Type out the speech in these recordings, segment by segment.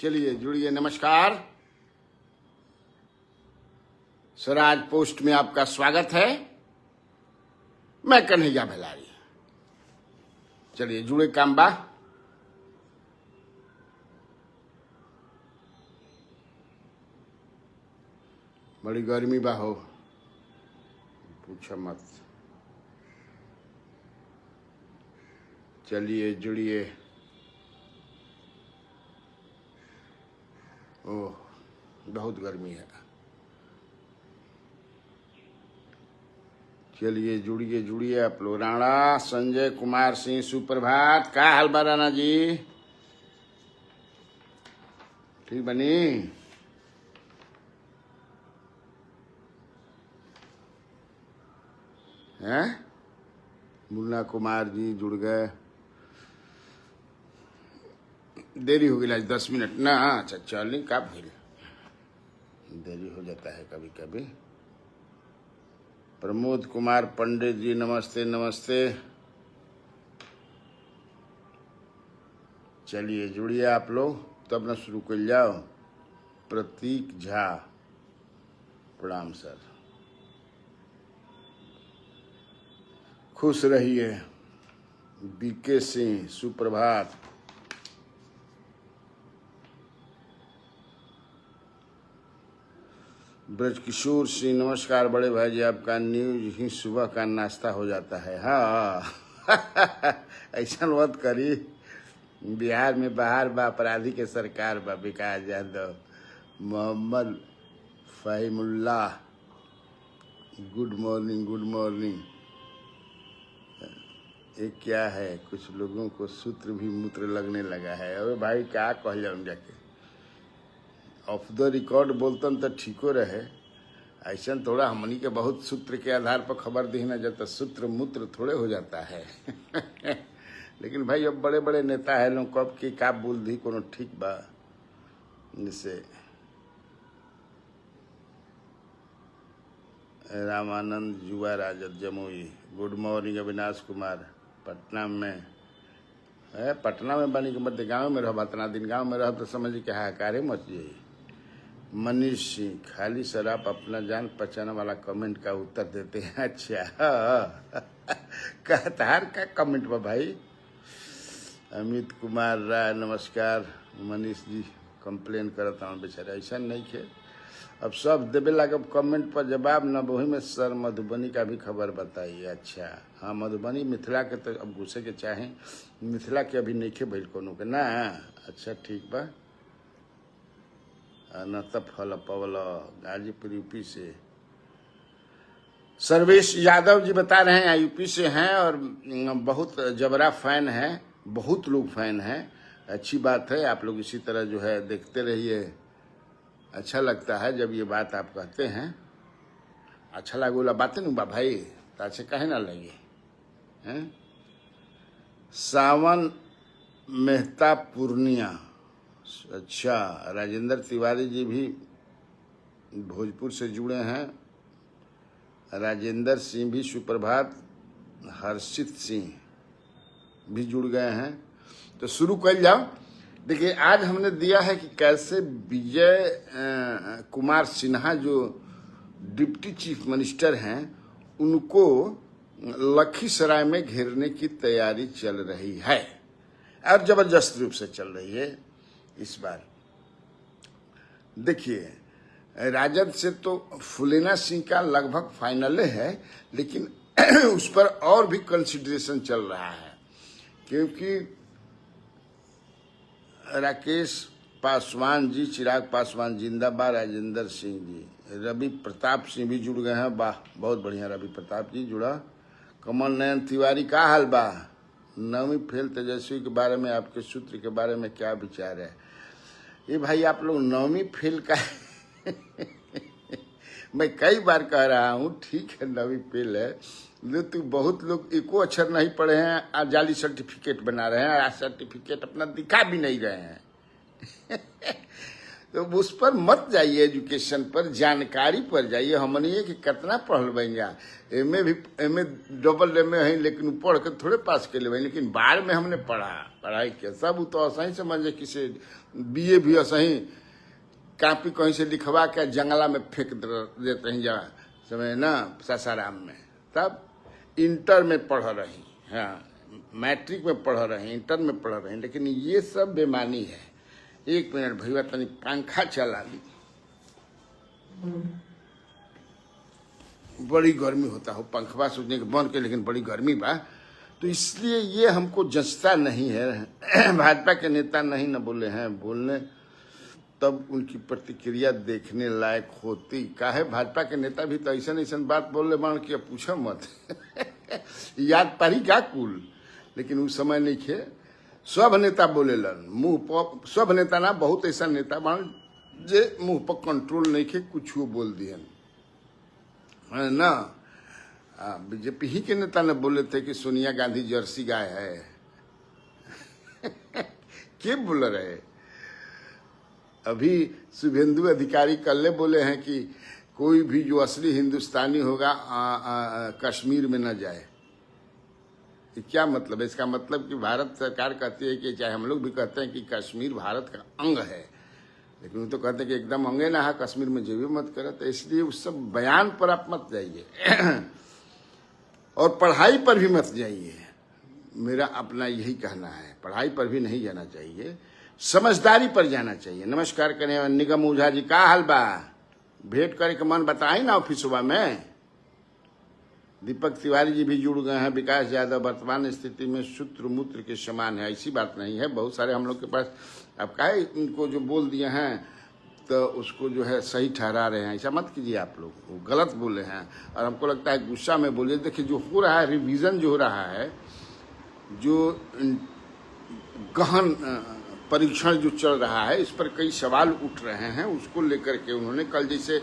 चलिए जुड़िए। नमस्कार, स्वराज पोस्ट में आपका स्वागत है। मैं कन्हैया भेलारी। चलिए जुड़े काम बा। बड़ी गर्मी बा हो, पूछो मत। चलिए जुड़िए। ओह, बहुत गर्मी है। चलिए जुड़िए जुड़िए आप लोग। राणा संजय कुमार सिंह, सुप्रभात। का हाल बा राणा जी? ठीक बनी? हैं? मुन्ना कुमार जी जुड़ गए। देरी हो गई आज 10 मिनट ना। अच्छा चलिए, का भइल, देरी हो जाता है कभी कभी। प्रमोद कुमार पंडित जी नमस्ते नमस्ते। चलिए जुड़िए आप लोग, तब ना शुरू कर जाओ। प्रतीक झा, प्रणाम सर। खुश रहिए। बीके सिंह सुप्रभात। ब्रजकिशोर सिंह नमस्कार बड़े भाई जी। आपका न्यूज ही सुबह का नाश्ता हो जाता है। हाँ ऐसा मत करी। बिहार में बाहर बा अपराधी के सरकार बा। Vikas Yadav, Mohammad Fahimullah, good morning good morning. ये क्या है, कुछ लोगों को सूत्र भी मूत्र लगने लगा है। अरे भाई क्या कह जाऊँ जाके, ऑफ द रिकॉर्ड बोलतन तो ठीको रहे। ऐसा थोड़ा हमनी के बहुत सूत्र के आधार पर खबर दी ना जाता, सूत्र मूत्र थोड़े हो जाता है। लेकिन भाई अब बड़े बड़े नेता है लोग, कब की का बोल दी कोनो ठीक बा। जैसे रामानंद युवा राजद जमुई, गुड मॉर्निंग। अविनाश कुमार पटना में है। पटना में बनी के मत गाँव में रह, इतना दिन गाँव में रह तो समझ के हाहाकार मच जाइए। मनीष सिंह, खाली सर आप अपना जान पहचान वाला कमेंट का उत्तर देते हैं। अच्छा कहतार का कमेंट बा भाई। अमित कुमार राय नमस्कार। मनीष जी कंप्लेन करता हूँ बेचारा, ऐसा नहीं खे। अब सब देवे लागब कमेंट पर जवाब न। वही में सर मधुबनी का भी खबर बताइए। अच्छा हाँ, मधुबनी मिथिला के तो अब घुसे के चाहें, मिथिला के अभी नहीं खे भइल कोनो के ना। अच्छा ठीक बा। नतफ फल पवल गाजीपुर यूपी से सर्वेश यादव जी बता रहे हैं, यूपी से हैं और बहुत जबरा फैन है, बहुत लोग फैन हैं। अच्छी बात है, आप लोग इसी तरह जो है देखते रहिए। अच्छा लगता है जब ये बात आप कहते हैं। अच्छा लगे वाला बातें नहीं बा भाई, तो अच्छे कहे ना लगे हैं। सावन मेहता पूर्णिया, अच्छा राजेंद्र तिवारी जी भी भोजपुर से जुड़े हैं। राजेंद्र सिंह भी सुप्रभात। हर्षित सिंह भी जुड़ गए हैं। तो शुरू कर जाओ। देखिए आज हमने दिया है कि कैसे विजय कुमार सिन्हा जो डिप्टी चीफ मिनिस्टर हैं, उनको लखीसराय में घेरने की तैयारी चल रही है और जबरदस्त रूप से चल रही है इस बार। देखिए राजद से तो फुलेना सिंह का लगभग फाइनल है, लेकिन उस पर और भी कंसिडरेशन चल रहा है, क्योंकि राकेश पासवान जी, चिराग पासवान जिंदाबाद, राजेंद्र सिंह जी, रवि प्रताप सिंह भी जुड़ गए हैं। वाह बहुत बढ़िया, रवि प्रताप जी जुड़ा। कमल नयन तिवारी का हाल बा? नौवीं फेल तेजस्वी के बारे में आपके सूत्र के बारे में क्या विचार है? ये भाई आप लोग नौवीं फेल का मैं कई बार कह रहा हूँ, ठीक है नौवीं फेल है, लेकिन बहुत लोग एको अक्षर नहीं पढ़े हैं, जाली सर्टिफिकेट बना रहे हैं, सर्टिफिकेट अपना दिखा भी नहीं रहे हैं। तो उस पर मत जाइए, एजुकेशन पर, जानकारी पर जाइए। हमने ये कि कितना पढ़ लेंगे, एमए डबल एमए है, लेकिन पढ़ के थोड़े पास कर ले, लेकिन बाढ़ में हमने पढ़ाई किया सब तो असही समझे, किसी बीए भी असही कापी कहीं से लिखवा के जंगला में फेंक देते हैं जगह समय ना, सासाराम में। तब इंटर में पढ़ रही, हाँ मैट्रिक में पढ़ रहे हैं, इंटर में पढ़ रहे हैं, लेकिन ये सब बेमानी है। 1 मिनट भैया तनी पंखा चला ली, बड़ी गर्मी होता हो, पंखा सोचने के बंद के, लेकिन बड़ी गर्मी बा, तो इसलिए ये हमको जचता नहीं है। भाजपा के नेता नहीं न बोले हैं, बोलने तब उनकी प्रतिक्रिया देखने लायक होती। काहे भाजपा के नेता भी तो ऐसा ऐसा बात बोले मान कि पूछो मत। याद पारी क्या कुल, लेकिन उस समय नहीं खे। सब नेता बोलेलन मुंह पर, सब नेता ना, बहुत ऐसा नेता मान जे मुंह पर कंट्रोल नहीं खे, कुछ बोल दियन है ना। बीजेपी ही के नेता ने बोले थे कि सोनिया गांधी जर्सी गाय है। के बोल रहे? अभी शुभेंदु अधिकारी कल बोले हैं कि कोई भी जो असली हिंदुस्तानी होगा कश्मीर में न जाए। क्या मतलब है? इसका मतलब कि भारत सरकार कहती है कि, चाहे हम लोग भी कहते हैं कि कश्मीर भारत का अंग है, लेकिन वो तो कहते हैं कि एकदम अंगे ना है, कश्मीर में जो भी मत करे। तो इसलिए उस सब बयान पर आप मत जाइए और पढ़ाई पर भी मत जाइए। मेरा अपना यही कहना है, पढ़ाई पर भी नहीं जाना चाहिए, समझदारी पर जाना चाहिए। नमस्कार करें निगम ओझा जी, का हाल बा? भेंट करे के मन बताई ना ऑफिसवा में। दीपक तिवारी जी भी जुड़ गए हैं। विकास यादव, वर्तमान स्थिति में सूत्र मूत्र के समान है। ऐसी बात नहीं है, बहुत सारे हम लोग के पास, अब काहे इनको जो बोल दिए हैं तो उसको जो है सही ठहरा रहे हैं। ऐसा मत कीजिए आप लोग, वो गलत बोले हैं और हमको लगता है गुस्सा में बोलिए। देखिए जो हो रहा है, रिवीजन जो हो रहा है, जो गहन परीक्षण जो चल रहा है, इस पर कई सवाल उठ रहे हैं। उसको लेकर के उन्होंने कल, जैसे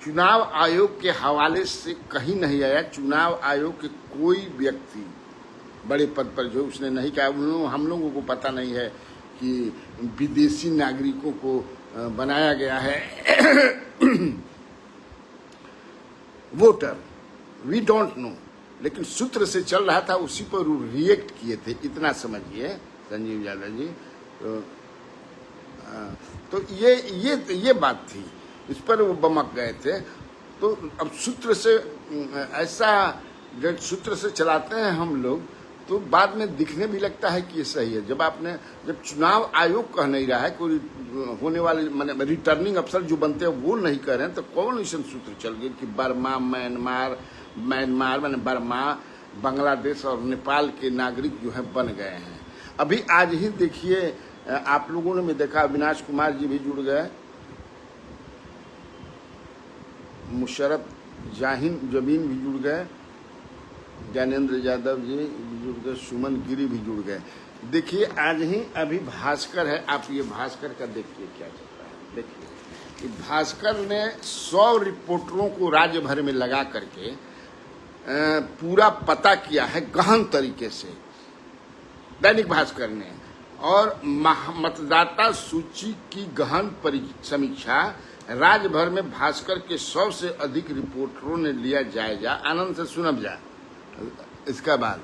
चुनाव आयोग के हवाले से कहीं नहीं आया, चुनाव आयोग के कोई व्यक्ति बड़े पद पर जो उसने नहीं कहा। हम लोगों को पता नहीं है कि विदेशी नागरिकों को बनाया गया है वोटर, वी डोंट नो, लेकिन सूत्र से चल रहा था, उसी पर रिएक्ट किए थे, इतना समझिए संजीव यादव जी। तो ये बात थी, इस पर वो बमक गए थे। तो अब सूत्र से, ऐसा जब सूत्र से चलाते हैं हम लोग, तो बाद में दिखने भी लगता है कि ये सही है। जब चुनाव आयोग कह नहीं रहा है, कोई होने वाले माने रिटर्निंग अफसर जो बनते हैं वो नहीं कह रहे हैं, तो कौन ऐसा सूत्र चल गए कि बर्मा, म्यांमार माने बर्मा, बांग्लादेश और नेपाल के नागरिक जो है बन गए हैं। अभी आज ही देखिए, आप लोगों ने भी देखा, अविनाश कुमार जी भी जुड़ गए, मुशर्रफ जाहिन जमीन भी जुड़ गए, ज्ञानेंद्र यादव जी भी जुड़ गए, सुमन गिरी भी जुड़ गए। देखिए आज ही अभी भास्कर है, आप ये भास्कर का देखिए क्या चल रहा है। देखिए कि भास्कर ने 100 रिपोर्टरों को राज्य भर में लगा करके पूरा पता किया है गहन तरीके से, दैनिक भास्कर ने, और मतदाता सूची की गहन समीक्षा राज्य भर में भास्कर के 100 से अधिक रिपोर्टरों ने लिया जायजा। आनंद से सुनब जा। इसका बाद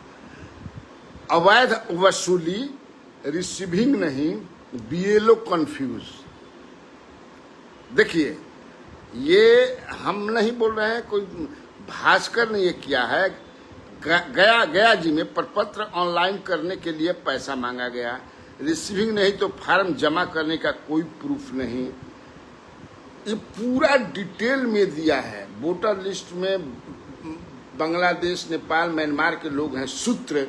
अवैध वसूली, रिसीविंग नहीं, बीएलओ कंफ्यूज। देखिए ये हम नहीं बोल रहे हैं, कोई भास्कर ने ये किया है। गया जी में प्रपत्र ऑनलाइन करने के लिए पैसा मांगा गया, रिसीविंग नहीं तो फार्म जमा करने का कोई प्रूफ नहीं। ये पूरा डिटेल में दिया है। वोटर लिस्ट में बांग्लादेश, नेपाल, म्यांमार के लोग हैं। सूत्र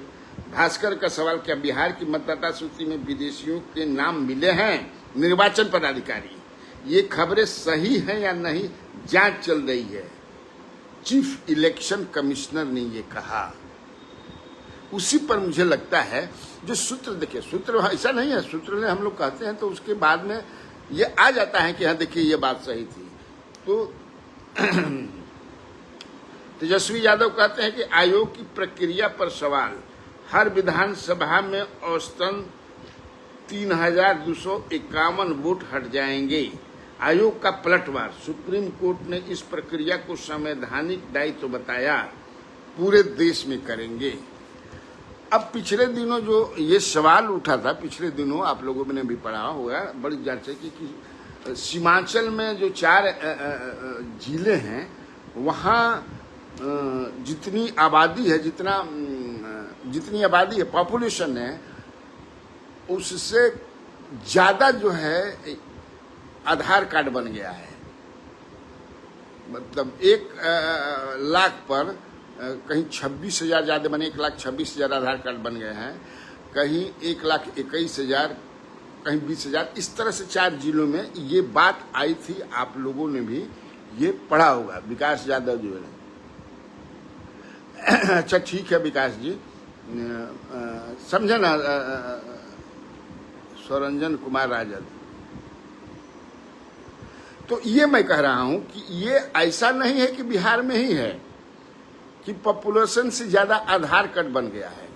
भास्कर का सवाल, क्या बिहार की मतदाता सूची में विदेशियों के नाम मिले हैं? निर्वाचन पदाधिकारी, ये खबरें सही हैं या नहीं, जांच चल रही है। चीफ इलेक्शन कमिश्नर ने ये कहा। उसी पर मुझे लगता है जो सूत्र, देखिए सूत्र ऐसा नहीं है, सूत्र ने हम लोग कहते हैं तो उसके बाद में ये आ जाता है कि हाँ देखिए ये बात सही थी। तो तेजस्वी यादव कहते हैं कि आयोग की प्रक्रिया पर सवाल, हर विधानसभा में औसतन 3251 वोट हट जाएंगे। आयोग का पलटवार, सुप्रीम कोर्ट ने इस प्रक्रिया को संवैधानिक दायित्व बताया, पूरे देश में करेंगे। अब पिछले दिनों जो ये सवाल उठा था, पिछले दिनों आप लोगों ने भी पढ़ा होगा, बड़ी चर्चा की कि सीमांचल में जो 4 जिले हैं वहाँ जितनी आबादी है, जितनी आबादी है, पॉपुलेशन है, उससे ज्यादा जो है आधार कार्ड बन गया है। मतलब 1 लाख पर कहीं 26,000 ज्यादा बने, 1,26,000 आधार कार्ड बन गए हैं, कहीं 1,21,000, कहीं 20,000। इस तरह से 4 जिलों में ये बात आई थी। आप लोगों ने भी ये पढ़ा होगा। विकास यादव जी ने, अच्छा ठीक है विकास जी, समझे ना, स्वरंजन कुमार राजद। तो ये मैं कह रहा हूं कि ये ऐसा नहीं है कि बिहार में ही है कि पॉपुलेशन से ज्यादा आधार कार्ड बन गया है।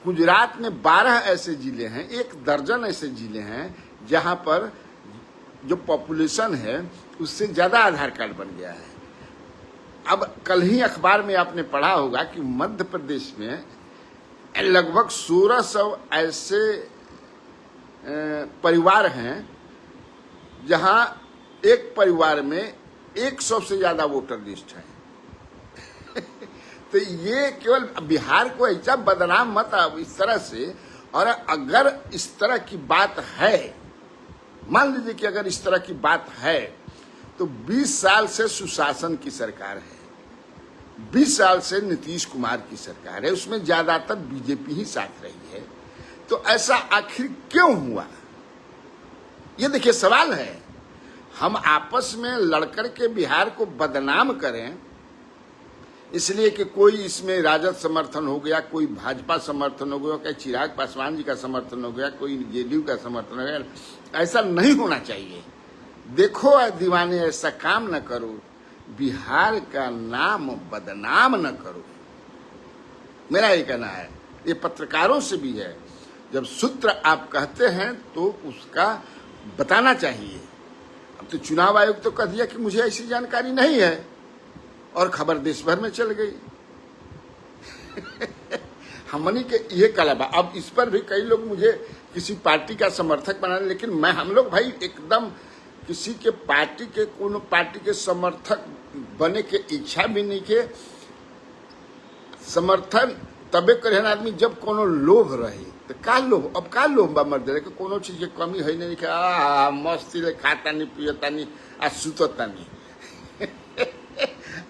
गुजरात में 12 ऐसे जिले हैं, 1 दर्जन ऐसे जिले हैं जहां पर जो पॉपुलेशन है उससे ज्यादा आधार कार्ड बन गया है। अब कल ही अखबार में आपने पढ़ा होगा कि मध्य प्रदेश में लगभग 1600 ऐसे परिवार हैं जहां एक परिवार में 100 से ज्यादा वोटर लिस्ट है। तो ये केवल बिहार को ऐसा बदनाम मत इस तरह से। और अगर इस तरह की बात है, मान लीजिए कि अगर इस तरह की बात है, तो 20 साल से सुशासन की सरकार है, 20 साल से नीतीश कुमार की सरकार है, उसमें ज्यादातर बीजेपी ही साथ रही है। तो ऐसा आखिर क्यों हुआ, ये देखिए सवाल है। हम आपस में लड़कर के बिहार को बदनाम करें इसलिए कि कोई इसमें राजद समर्थन हो गया, कोई भाजपा समर्थन हो गया, कोई चिराग पासवान जी का समर्थन हो गया, कोई जेडीयू का समर्थन हो गया, ऐसा नहीं होना चाहिए। देखो दीवाने, ऐसा काम न करो, बिहार का नाम बदनाम न करो, मेरा ये कहना है। ये पत्रकारों से भी है, जब सूत्र आप कहते हैं तो उसका बताना चाहिए। अब तो चुनाव आयोग तो कह दिया कि मुझे ऐसी जानकारी नहीं है, और खबर देश भर में चल गई। हमनी के ये कलबा। अब इस पर भी कई लोग मुझे किसी पार्टी का समर्थक बना, लेकिन मैं, हम लोग भाई एकदम किसी के पार्टी के, कोनो पार्टी के समर्थक बने के इच्छा भी नहीं के। समर्थन तबे करे ना आदमी जब कोनो लोभ रहे। तो का लोभ, अब का लोभ बा मर दे, कोनो चीज के कमी है नहीं कि मस्ती ले खाता नहीं, पियता नहीं, आ सुतता नहीं।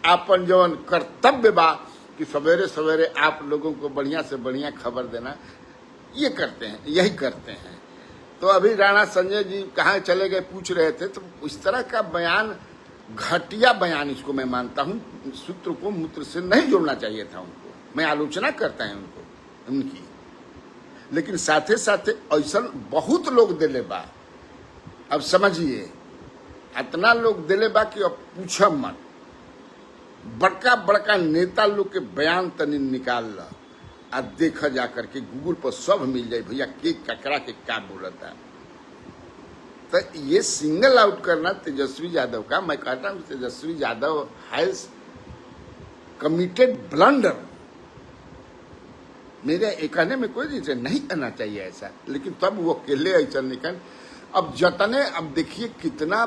आपन जवन कर्तव्य बा कि सवेरे सवेरे आप लोगों को बढ़िया से बढ़िया खबर देना, ये करते हैं, यही करते हैं। तो अभी राणा संजय जी कहाँ चले गए पूछ रहे थे, तो इस तरह का बयान, घटिया बयान इसको मैं मानता हूँ। सूत्र को मूत्र से नहीं जोड़ना चाहिए था उनको। मैं आलोचना करता है उनकी, लेकिन साथे साथे ऐसा बहुत लोग दिले बा। अब समझिए, इतना लोग दिले बा कि अब पूछब मत। बड़का बड़का नेता लोग के बयान तनी निकाल ला और देखा जाकर के गूगल पर सब मिल जाए भैया के ककरा के क्या बोलता। तो ये सिंगल आउट करना तेजस्वी यादव का, मैं कहता हूँ Tejashwi Yadav has committed blunder. मेरे कहने में कोई रीजन नहीं करना चाहिए ऐसा, लेकिन तब वो अकेले ऐसा निकल। अब जतने, अब देखिए कितना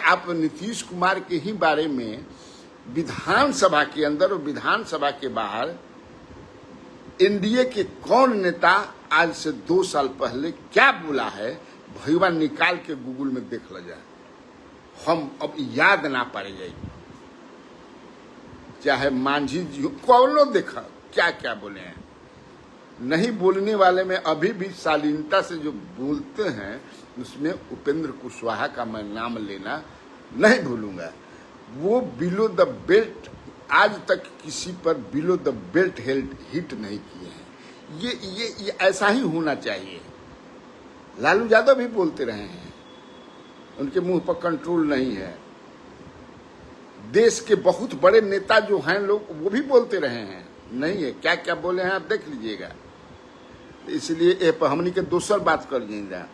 आप नीतीश कुमार के ही बारे में विधानसभा के अंदर और विधानसभा के बाहर एनडीए के कौन नेता आज से 2 साल पहले क्या बोला है, भैया निकाल के गूगल में देख ल जाए। हम अब याद ना पड़ जाए, चाहे मांझी जी कौनो देखा क्या क्या बोले हैं। नहीं बोलने वाले में अभी भी शालीनता से जो बोलते हैं, उसमें उपेंद्र कुशवाहा का मैं नाम लेना नहीं भूलूंगा। वो बिलो द बेल्ट, आज तक किसी पर बिलो द बेल्ट हिट नहीं किए हैं। ये ऐसा ही होना चाहिए। लालू यादव भी बोलते रहे हैं, उनके मुंह पर कंट्रोल नहीं है। देश के बहुत बड़े नेता जो हैं लोग, वो भी बोलते रहे हैं, नहीं है क्या क्या बोले हैं आप देख लीजिएगा। इसलिए ए पर हमनी के दूसर बात कर जाए।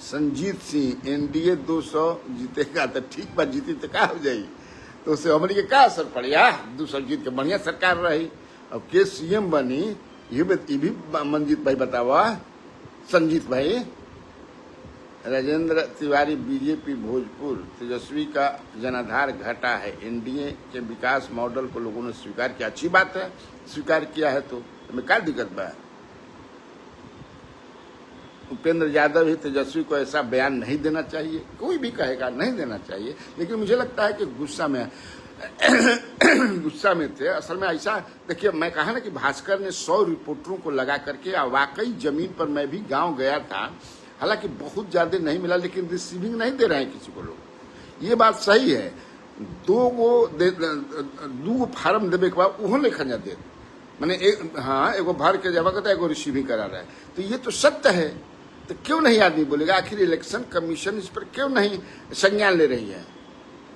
संजीत सिंह एनडीए 200 जीतेगा तो ठीक बात, जीती तो का हो जाई, तो उससे हमनी के का असर पड़ेगा? 200 जीत के बढ़िया सरकार रही। अब के सीएम बनी ये भी मंजीत भाई बतावा। संजीत भाई, राजेंद्र तिवारी बीजेपी भोजपुर, तेजस्वी का जनाधार घटा है, एनडीए के विकास मॉडल को लोगों ने स्वीकार किया। अच्छी बात है, स्वीकार किया है तो हमें क्या दिक्कत बा? उपेंद्र यादव ही तेजस्वी को ऐसा बयान नहीं देना चाहिए, कोई भी कहेगा नहीं देना चाहिए, लेकिन मुझे लगता है कि गुस्सा में थे। असल में ऐसा देखिए, मैं कहा ना कि भास्कर ने 100 रिपोर्टरों को लगा करके, वाकई जमीन पर मैं भी गांव गया था, हालांकि बहुत ज्यादा नहीं मिला, लेकिन रिसीविंग नहीं दे रहे हैं किसी को लोग। ये बात सही है, दो फार्म देवे के बाद वो नहीं खंजा दे, मैंने एगो भर के जमा करता है, एगो रिसीविंग करा रहा है, तो ये तो सत्य है। तो क्यों नहीं आदमी बोलेगा? आखिर इलेक्शन कमीशन इस पर क्यों नहीं संज्ञान ले रही है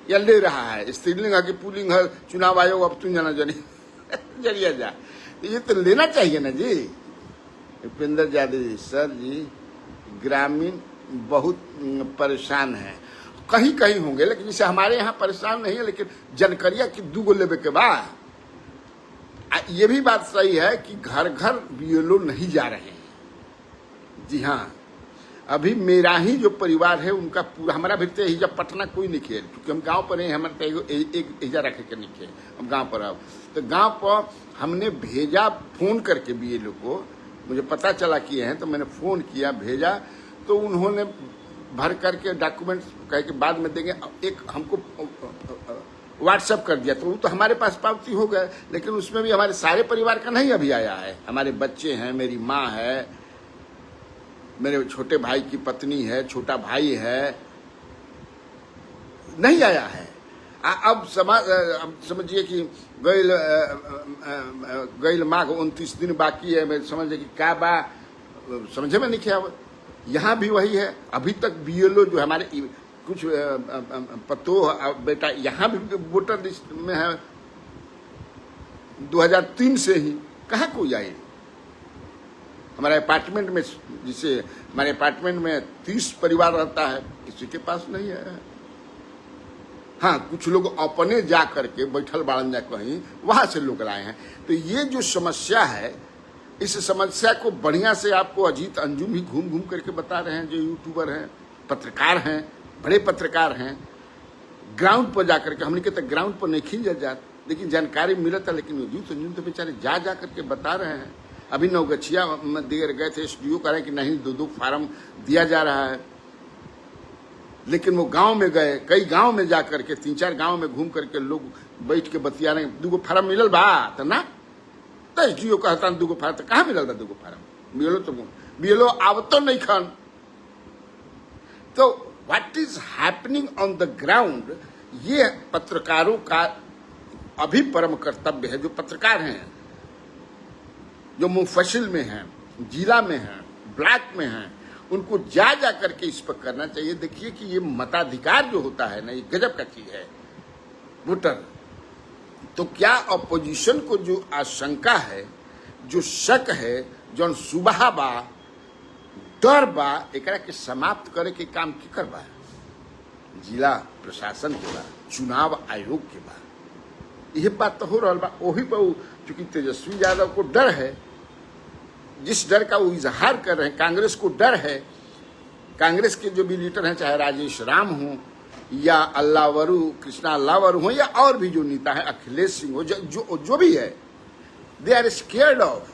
या ले रहा है? स्त्रीलिंग की पुलिंग है, चुनाव आयोग अब तुम जाना जरिया जा, ये तो लेना चाहिए ना जी। उपेंद्र यादव जी, सर जी ग्रामीण बहुत परेशान है, कहीं कहीं होंगे, लेकिन जैसे हमारे यहाँ परेशान नहीं है, लेकिन जानकारिया की 2 गो लेवे के बाद। ये भी बात सही है कि घर घर बीएलओ नहीं जा रहे हैं। जी हाँ, अभी मेरा ही जो परिवार है उनका पूरा, हमारा भी तो जब पटना कोई नहीं खेल, क्योंकि हम गांव पर हैं, हमारे एक एजा रखे के नहीं खेल, हम गांव पर आओ, तो गांव पर हमने भेजा फोन करके बीएलओ को, मुझे पता चला किए हैं तो मैंने फोन किया, भेजा, तो उन्होंने भर करके डॉक्यूमेंट्स कह के बाद में देंगे, एक हमको व्हाट्सएप कर दिया, तो वो तो हमारे पास पावती हो गए, लेकिन उसमें भी हमारे सारे परिवार का नहीं अभी आया है। हमारे बच्चे हैं, मेरी माँ है, मेरे छोटे भाई की पत्नी है, छोटा भाई है, नहीं आया है। अब समझिए कि गैल माघ 29 दिन बाकी है, मैं समझिए कि क्या बा, समझे में नहीं किया। यहाँ भी वही है, अभी तक बीएलओ जो हमारे कुछ पतो बेटा यहाँ भी वोटर लिस्ट में है 2003 से ही, कहाँ कोई आए? हमारे अपार्टमेंट में, जिसे हमारे अपार्टमेंट में 30 परिवार रहता है, किसी के पास नहीं है। हाँ, कुछ लोग अपने जा करके बैठल बाड़न जा कहीं, वहां से लोग लाए हैं। तो ये जो समस्या है, इस समस्या को बढ़िया से आपको अजीत अंजुम भी घूम घूम करके बता रहे हैं, जो यूट्यूबर हैं, पत्रकार हैं, बड़े पत्रकार हैं, ग्राउंड पर जाकर के, हमने कहते ग्राउंड पर नहीं खींचा जात, लेकिन जानकारी मिलता, लेकिन अजीत अंजुम तो बेचारे जा करके बता रहे हैं। अभी नवगछिया में देर गए थे, एसडीओ कह रहे हैं कि नहीं 2 फार्म दिया जा रहा है, लेकिन वो गांव में गए, कई गांव में जाकर के 3-4 गांव में घूम करके लोग बैठ के बतिया रहे हैं, 2 फार्म मिलल बा तो ना, तो एसडीओ कहता 2 फार्म, तो कहाँ मिलल बा 2 फार्म? बीएलओ आवतो नहीं खन। तो what is happening on the ground, ये पत्रकारों का अभी परम कर्तव्य है। जो पत्रकार हैं, जो मुफस्सिल में हैं, जिला में हैं, ब्लॉक में हैं, उनको जा करके इस पर करना चाहिए। देखिए कि ये मताधिकार जो होता है ना, ये गजब का चीज है वोटर। तो क्या अपोजिशन को जो आशंका है, जो शक है, जो सुबह बा, डर बा, एकरा के समाप्त करे के काम की करबा? जिला प्रशासन के बा, चुनाव आयोग के बा, यह बात तो हो रहा बा। वही पर चूंकि तेजस्वी यादव को डर है, जिस डर का वो इजहार कर रहे हैं, कांग्रेस को डर है, कांग्रेस के जो भी लीडर हैं, चाहे राजेश राम हो या अल्लावरू, कृष्णा अल्लावरू हो, या और भी जो नेता है, अखिलेश सिंह हो, जो भी है, दे आर स्केयर्ड ऑफ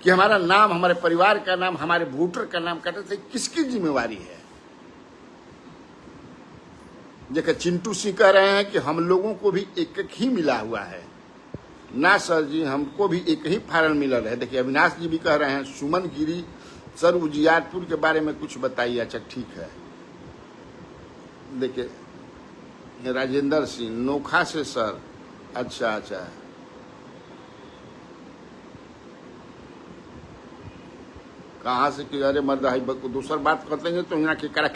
कि हमारा नाम, हमारे परिवार का नाम, हमारे वोटर का नाम कटे थे, किसकी जिम्मेवारी है? देखिए, चिंटू सिंह कह रहे हैं कि हम लोगों को भी एक ही मिला हुआ है। ना सर जी, हमको भी एक ही फार्म मिला है। देखिए, अविनाश जी भी कह रहे हैं, सुमन गिरी सर उजियारपुर के बारे में कुछ बताइए। अच्छा ठीक है, देखिए राजेंद्र सिंह नोखा से सर, अच्छा कहाँ से कि अरे मर्द है दूसर बात करते हैं, तो यहाँ के करा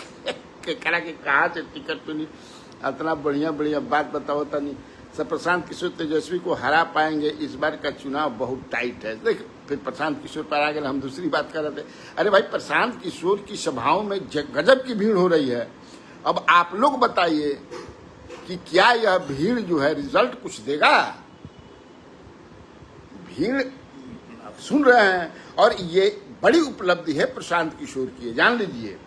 के कहाँ से टिकट तो नहीं, इतना बढ़िया बात बताओ तनी सर प्रशांत किशोर तेजस्वी को हरा पाएंगे, इस बार का चुनाव बहुत टाइट है। देख फिर प्रशांत किशोर पर आ गए, हम दूसरी बात कर रहे थे। अरे भाई प्रशांत किशोर की सभाओं में गजब की भीड़ हो रही है। अब आप लोग बताइए कि क्या यह भीड़ जो है रिजल्ट कुछ देगा? भीड़ सुन रहे हैं, और ये बड़ी उपलब्धि है प्रशांत किशोर की, जान लीजिए।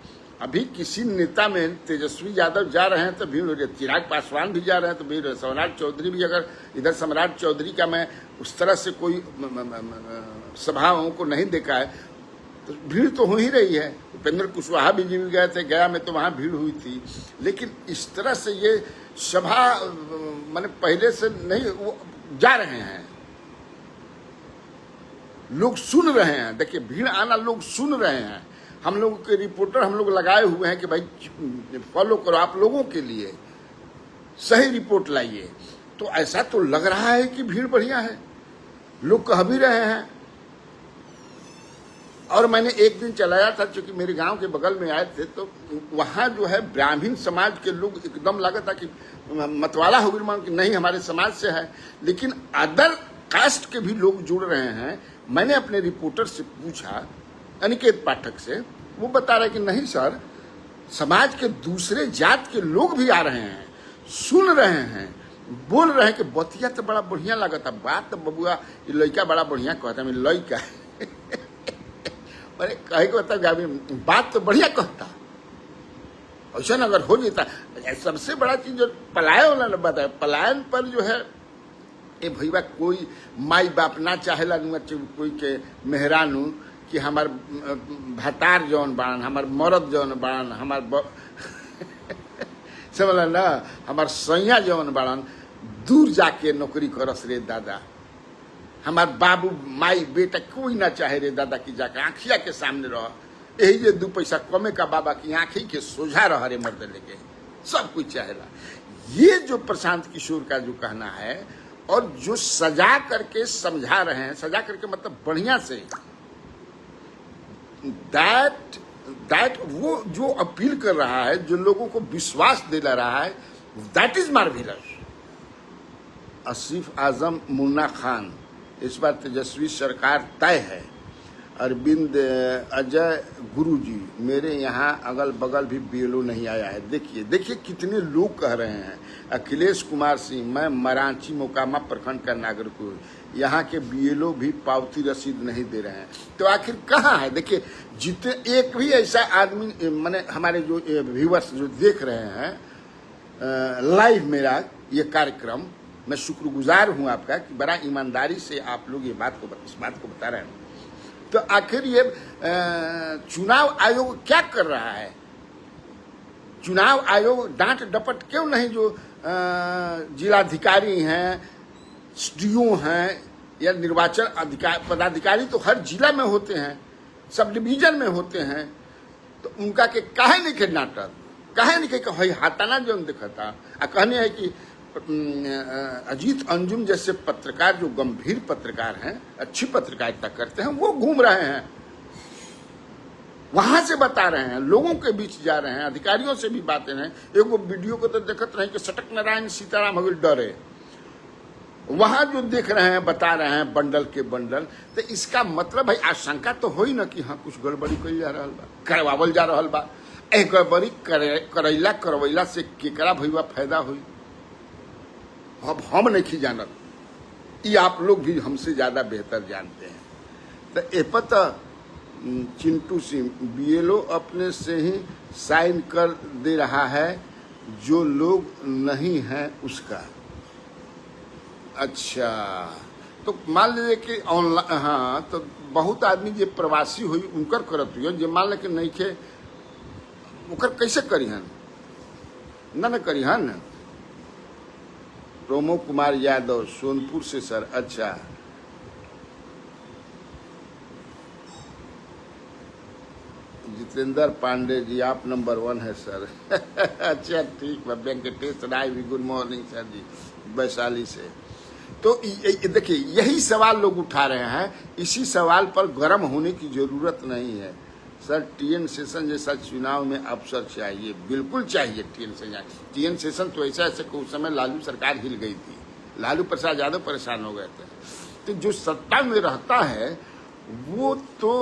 अभी किसी नेता में तेजस्वी यादव जा रहे हैं तो भीड़ हो रही है, चिराग पासवान भी जा रहे हैं तो भीड़ है, सम्राट चौधरी भी, अगर इधर सम्राट चौधरी का मैं उस तरह से कोई सभाओं को नहीं देखा है तो भीड़ तो हो ही रही है। उपेंद्र कुशवाहा भी जी गए थे गया में तो वहां भीड़ हुई थी, लेकिन इस तरह से ये सभा मैंने पहले से नहीं, वो जा रहे हैं, लोग सुन रहे हैं। देखिए भीड़ आना, लोग सुन रहे हैं। हम लोगों के रिपोर्टर हम लोग लगाए हुए हैं कि भाई फॉलो करो, आप लोगों के लिए सही रिपोर्ट लाइए। तो ऐसा तो लग रहा है कि भीड़ बढ़िया है, लोग कह भी रहे हैं। और मैंने एक दिन चलाया था, क्योंकि मेरे गांव के बगल में आए थे, तो वहां जो है ब्राह्मण समाज के लोग एकदम लगा था कि मतवाला हो गई, कि नहीं हमारे समाज से है, लेकिन अदर कास्ट के भी लोग जुड़ रहे हैं। मैंने अपने रिपोर्टर से पूछा, अनिकेत पाठक से, वो बता रहे कि नहीं सर, समाज के दूसरे जात के लोग भी आ रहे हैं, सुन रहे हैं, बोल रहे हैं कि बतिया तो बड़ा बढ़िया लगा था, बात तो बबुआ ये लड़का बड़ा बढ़िया कहता है, मैं लड़का अरे कहे को बता, बात तो बढ़िया कहता। ऐसा अगर हो जाता, सबसे बड़ा चीज जो पलायन वाला बताया, पलायन पर जो है ए भैया कोई माई बाप ना चाहेला कोई के मेहरानू कि हमार भतार जौन बाड़न, हमार मरद जौन बाड़न, हमार समझ ना, हमार सैया जौन बाड़न दूर जाके नौकरी करस रे दादा। हमार बाबू माई बेटा कोई ना चाहे रे दादा कि जाके आँखिया के सामने रह, यही जे दू पैसा कमे का बाबा की आँखी के सोझा रह रे मर्द लेके, सब कुछ चाहेला। ये जो प्रशांत किशोर का जो कहना है, और जो सजा करके समझा रहे हैं, सजा करके मतलब बढ़िया से, दैट वो जो अपील कर रहा है, जो लोगों को विश्वास दिला रहा है, दैट इज मार्वेलस। आसिफ आजम, मुन्ना खान, इस बार तेजस्वी सरकार तय है। अरविंद अजय गुरुजी, मेरे यहाँ अगल बगल भी बीएलओ नहीं आया है। देखिए कितने लोग कह रहे हैं। अखिलेश कुमार सिंह, मैं मरांची मोकामा प्रखंड का नागरिक हूँ, यहाँ के बीएलओ भी पावती रसीद नहीं दे रहे हैं। तो आखिर कहाँ है? देखिए जितने, एक भी ऐसा आदमी, मैंने हमारे जो व्यूअर्स जो देख रहे हैं लाइव मेरा ये कार्यक्रम, मैं शुक्रगुजार हूँ आपका कि बड़ा ईमानदारी से आप लोग इस बात को बता रहे हैं। तो आखिर ये चुनाव आयोग क्या कर रहा है? चुनाव आयोग डांट डपट क्यों नहीं, जो जिलाधिकारी हैं, एसडीओ हैं, या निर्वाचन पदाधिकारी तो हर जिला में होते हैं, सब डिवीजन में होते हैं, तो उनका के काहे नहीं के नाटक, काहे नहीं के हई हाथाना जो दिखता। कहने है कि अजीत अंजुम जैसे पत्रकार, जो गंभीर पत्रकार हैं, अच्छी पत्रकारिता करते हैं, वो घूम रहे हैं, वहां से बता रहे हैं, लोगों के बीच जा रहे हैं, अधिकारियों से भी बातें हैं। एक वो वीडियो को तो देखते रहे कि सटक नारायण सीताराम हविल डरे, वहां जो देख रहे हैं बता रहे हैं बंडल के बंडल। तो इसका मतलब भाई आशंका तो हो ही ना कि हाँ कुछ गड़बड़ी कई जा रहा बा, करवावल जा रहा बा। एक गड़बड़ी करवैला से केकरा भैया फायदा हुई, अब हम नहीं जानत, ये आप लोग भी हमसे ज्यादा बेहतर जानते हैं। तो ए पता चिंटू सिंह, बीएलओ अपने से ही साइन कर दे रहा है, जो लोग नहीं है उसका। अच्छा, तो मान लीजिए कि ऑनलाइन, हाँ, तो बहुत आदमी जो प्रवासी हुई उनकर करत हुई, जो मान ले कि नहीं खे उकर कैसे करिहन, न करिहन। प्रोमो कुमार यादव, सोनपुर से सर। अच्छा, जितेंद्र पांडे जी, आप नंबर 1 है सर। अच्छा ठीक है। वेंकटेश राय भी, गुड मॉर्निंग सर जी, वैशाली से। तो देखिए यही सवाल लोग उठा रहे हैं, इसी सवाल पर गर्म होने की जरूरत नहीं है सर। टीएन सेशन जैसा चुनाव में अवसर चाहिए, बिल्कुल चाहिए। टीएन सेशन तो ऐसा कि उस समय लालू सरकार हिल गई थी, लालू प्रसाद यादव परेशान हो गए थे। तो जो सत्ता में रहता है वो तो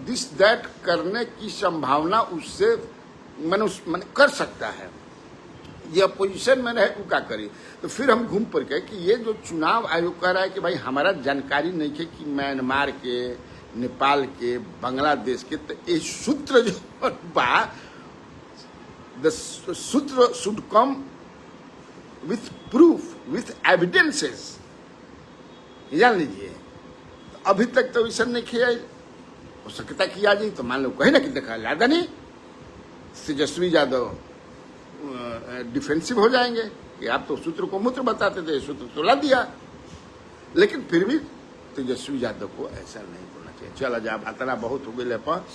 दिस दैट करने की संभावना उससे मैंने कर सकता है। ये अपोजिशन में रहे वो क्या करी। तो फिर हम घूम पर गए कि ये जो चुनाव आयोग कह रहा है कि भाई हमारा जानकारी नहीं है कि म्यांमार के, नेपाल के, बांग्लादेश के, तो ये सूत्र जो बा द सूत्र should come with proof, with evidences, जान लीजिए। तो अभी तक तो वैसा नहीं किया। हो सकता किया जाए तो मान लो कहीं ना कहीं देखा याद नहीं, तेजस्वी यादव डिफेंसिव हो जाएंगे कि आप तो सूत्र को मूत्र बताते थे, सूत्र तो ला दिया। लेकिन फिर भी तेजस्वी यादव को ऐसा नहीं बोलना चाहिए। चला जा इतना बहुत हो गए। पर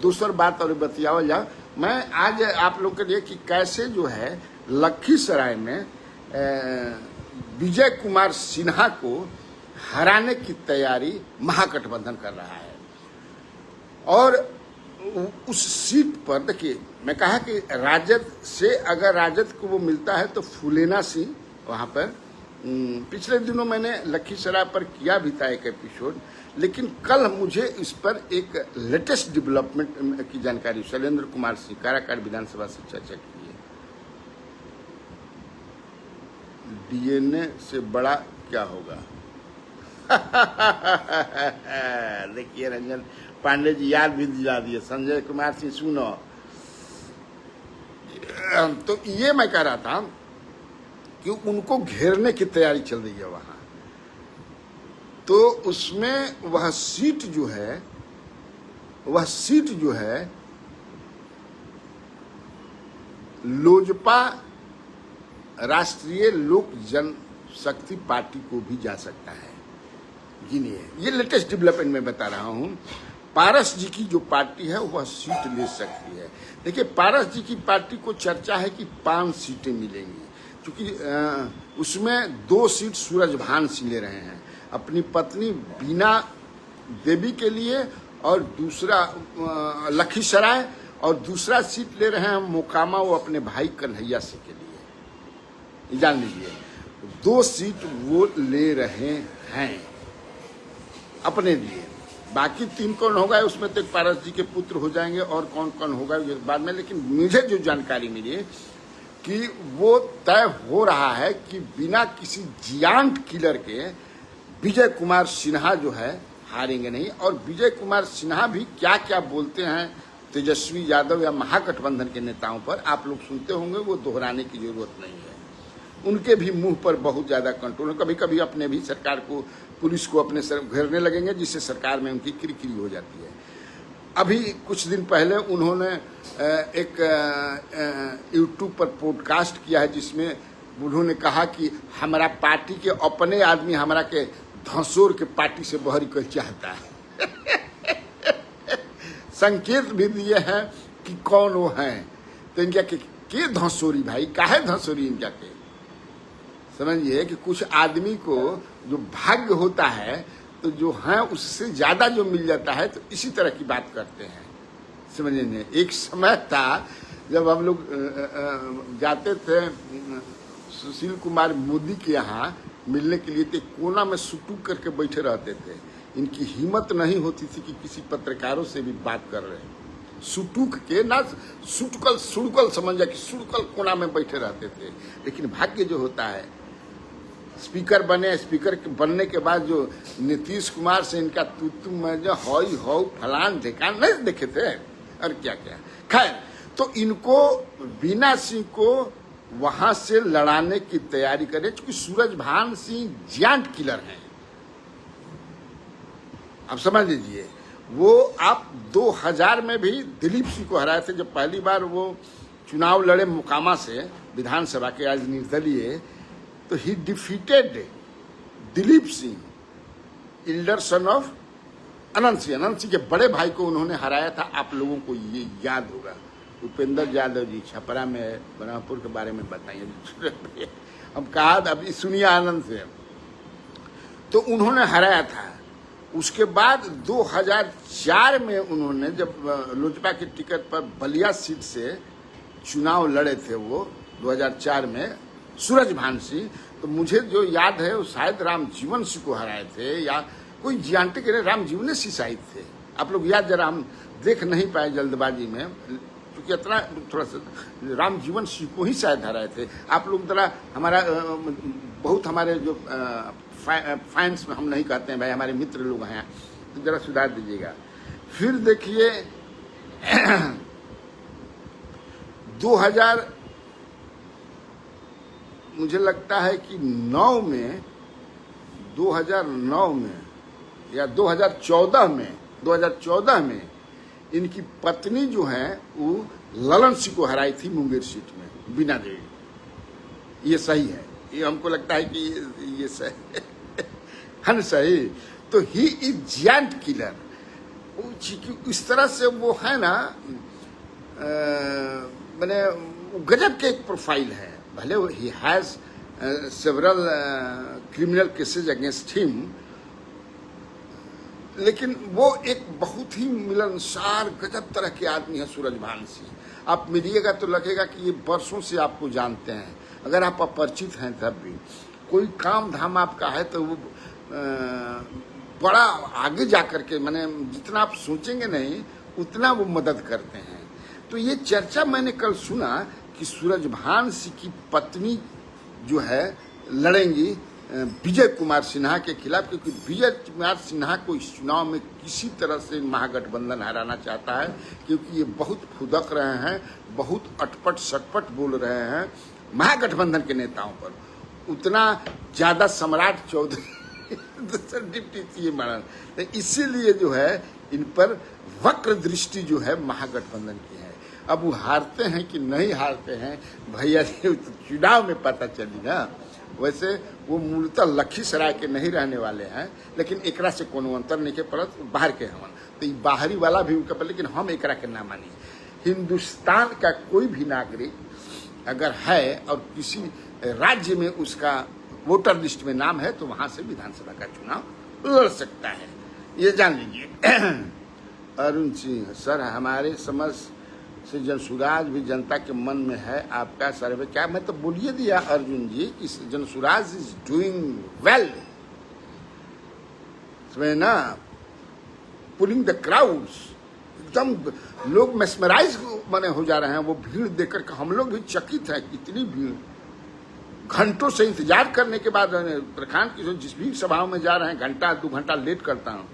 दूसरी बात और बतियावल जा, मैं आज आप लोग के लिए कि कैसे जो है लखीसराय में विजय कुमार सिन्हा को हराने की तैयारी महागठबंधन कर रहा है। और उस सीट पर देखिए, मैं कहा कि राजद से अगर राजद को वो मिलता है तो फूलेना सिंह वहां पर, पिछले दिनों मैंने लखीसराय पर किया भी था एक एपिसोड, लेकिन कल मुझे इस पर एक लेटेस्ट डेवलपमेंट की जानकारी शैलेंद्र कुमार सिंह काराकाट विधानसभा से चर्चा की है। डीएनए से बड़ा क्या होगा? देखिए रंजन पांडे जी याद भी दिला दिए। संजय कुमार सिंह सुनो, तो ये मैं कह रहा था कि उनको घेरने की तैयारी चल रही है वहां। तो उसमें वह सीट जो है लोजपा राष्ट्रीय लोक जनशक्ति पार्टी को भी जा सकता है। गिनिए, ये लेटेस्ट डेवलपमेंट में बता रहा हूं। पारस जी की जो पार्टी है वह सीट ले सकती है। देखिए, पारस जी की पार्टी को चर्चा है कि 5 सीटें मिलेंगी, क्योंकि उसमें 2 सीट सूरजभान सिंह ले रहे हैं अपनी पत्नी बीना देवी के लिए, और दूसरा लखीसराय, और दूसरा सीट ले रहे हैं मोकामा, वो अपने भाई कन्हैया सिंह के लिए। जान लीजिए 2 सीट वो ले रहे हैं अपने लिए। बाकी 3 कौन होगा उसमें तो पारस जी के पुत्र हो जाएंगे, और कौन कौन होगा ये बाद में। लेकिन मुझे जो जानकारी मिली कि वो तय हो रहा है कि बिना किसी जियांट किलर के विजय कुमार सिन्हा जो है हारेंगे नहीं। और विजय कुमार सिन्हा भी क्या क्या बोलते हैं तेजस्वी यादव या महागठबंधन के नेताओं पर, आप लोग सुनते होंगे, वो दोहराने की जरूरत नहीं है। उनके भी मुंह पर बहुत ज्यादा कंट्रोल है। कभी कभी अपने भी सरकार को, पुलिस को अपने सर घेरने लगेंगे, जिससे सरकार में उनकी किरकिरी हो जाती है। अभी कुछ दिन पहले उन्होंने एक यूट्यूब पर पॉडकास्ट किया है, जिसमें उन्होंने कहा कि हमारा पार्टी के अपने आदमी हमारा के धंसोर के पार्टी से बहरी कर चाहता है। संकेत भी दिए हैं कि कौन वो हैं। तो इनका के धंसोरी भाई, काहे धंसोरी इनका के, समझिए कि कुछ आदमी को जो भाग्य होता है तो जो है उससे ज्यादा जो मिल जाता है, तो इसी तरह की बात करते हैं। समझिए, एक समय था जब हम लोग जाते थे सुशील कुमार मोदी के यहाँ मिलने के लिए, तो कोना में सुटुक करके बैठे रहते थे। इनकी हिम्मत नहीं होती थी कि किसी पत्रकारों से भी बात कर रहे हैं। सुटुक के ना सुड़कल समझ जाए कि सुड़कल कोना में बैठे रहते थे। लेकिन भाग्य जो होता है, स्पीकर बने, स्पीकर बनने के बाद जो नीतीश कुमार से इनका तू मैं जो हई हो फलान ढेकान नहीं देखे थे, और क्या क्या। खैर, तो इनको बीना सिंह को वहां से लड़ाने की तैयारी करें, क्योंकि सूरजभान सिंह जियांट किलर हैं। आप समझ लीजिए, वो आप 2000 में भी दिलीप सिंह को हराए थे। जब पहली बार वो चुनाव लड़े मोकामा से विधानसभा के, आज निर्दलीय, तो ही defeated Dilip Singh, elder son of Anant Singh. Anant Singh के बड़े भाई को उन्होंने हराया था। आप लोगों को ये याद होगा। उपेंद्र यादव जी छपरा में, ब्रह्मपुर के बारे में बताइए। अब कहा, अभी सुनिए आनंद से, तो उन्होंने हराया था। उसके बाद 2004 में उन्होंने जब लोजपा की टिकट पर बलिया सीट से चुनाव लड़े थे, वो 2004 में सूरजभान सिंह, तो मुझे जो याद है वो शायद राम जीवन सिंह को हराए थे या कोई जियांटे के राम जीवन सिंह शायद थे। आप लोग याद जरा, हम देख नहीं पाए जल्दबाजी में, क्योंकि इतना थोड़ा सा राम जीवन सिंह को ही शायद हराए थे। आप लोग जरा हमारा बहुत हमारे जो फैंस हम नहीं कहते हैं भाई, हमारे मित्र लोग हैं, तो जरा सुधार दीजिएगा। फिर देखिए 2000 मुझे लगता है कि 2009 में या 2014 में इनकी पत्नी जो है वो ललन सिंह को हराई थी मुंगेर सीट में, बीना देवी। ये सही है, ये हमको लगता है कि ये सही है ना, सही। तो ही इज जायंट किलर। इस तरह से वो है ना, मैंने गजब के एक प्रोफाइल है। भले he has several criminal cases against him, लेकिन वो एक बहुत ही मिलनसार गजब तरह के आदमी है सूरजभान सिंह। आप मिलिएगा तो लगेगा कि ये बरसों से आपको जानते हैं, अगर आप अपरिचित हैं तब भी। कोई काम धाम आपका है तो वो बड़ा आगे जाकर के, माने जितना आप सोचेंगे नहीं उतना वो मदद करते हैं। तो ये चर्चा मैंने कल सुना कि सूरजभान सिंह की पत्नी जो है लड़ेंगी विजय कुमार सिन्हा के खिलाफ, क्योंकि विजय कुमार सिन्हा को इस चुनाव में किसी तरह से महागठबंधन हराना चाहता है, क्योंकि ये बहुत फुदक रहे हैं, बहुत अटपट सटपट बोल रहे हैं महागठबंधन के नेताओं पर। उतना ज्यादा सम्राट चौधरी डिप्टी सीएम बना, तो इसीलिए जो है इन पर वक्र दृष्टि जो है महागठबंधन की है। अब वो हारते हैं कि नहीं हारते हैं भैया जी तो चुनाव में पता चलेगा। वैसे वो मूलतः लखीसराय के नहीं रहने वाले हैं, लेकिन एकरा से कोनो अंतर नहीं के पड़त, बाहर के हवन, तो ये बाहरी वाला भी उनका, लेकिन हम एकरा के ना मानी। हिंदुस्तान का कोई भी नागरिक अगर है और किसी राज्य में उसका वोटर लिस्ट में नाम है तो वहां से विधानसभा का चुनाव लड़ सकता है, ये जान लीजिए। अरुण सिंह सर, हमारे समझ से जनसुराज भी जनता के मन में है, आपका सर्वे क्या? मैं तो बोलिए दिया अर्जुन जी कि जनसुराज इज डूइंग वेल, ना पुलिंग द क्राउड्स, एकदम लोग मेस्मराइज बने हो जा रहे हैं वो भीड़ देखकर। हम लोग भी चकित हैं, कितनी भीड़, घंटों से इंतजार करने के बाद प्रखंड की जिस भी सभाओं में जा रहे हैं, घंटा 2 घंटा लेट करता हूँ,